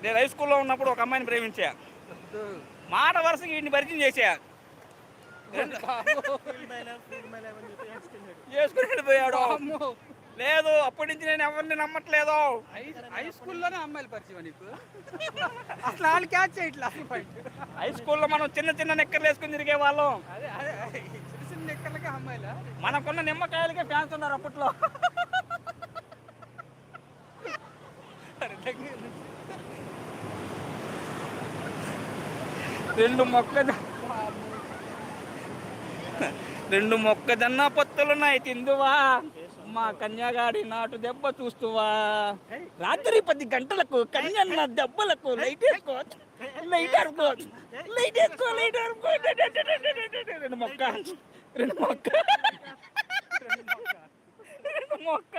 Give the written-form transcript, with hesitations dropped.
నేను హై స్కూల్లో ఉన్నప్పుడు ఒక అమ్మాయిని ప్రేమించా. మాట వరుసకి వీడిని పరిచయం చేసా. చేసుకుని వెళ్ళిపోయాడు. లేదు, అప్పటి నుంచి నేను ఎవరిని నమ్మట్లేదు. హై స్కూల్లోనే అమ్మాయిలు పరిచయం నీకు? అసలు వాళ్ళు క్యాచ్ చేయట్లా. హై స్కూల్లో మనం చిన్న చిన్న నిక్కర్లు వేసుకుని తిరిగే వాళ్ళం. అదే అదే చిన్న చిన్న నిక్కర్లకే అమ్మాయిలా? మనకున్న నిమ్మకాయలకే ఫ్యాన్స్ ఉన్నారు అప్పట్లో. రెండు మొక్కజొన్న పొత్తులున్నాయి తిందువా, మా కన్యాగాడి నాటు దెబ్బ చూస్తువా, రాత్రి 10 గంటలకు కన్యన్న దెబ్బలకు లైట్ వేసుకో, లైట్ వేసుకో, లైట్ వేసుకో, లైట్ వేసుకో. రెండు మొక్క రెండు మొక్క రెండు మొక్క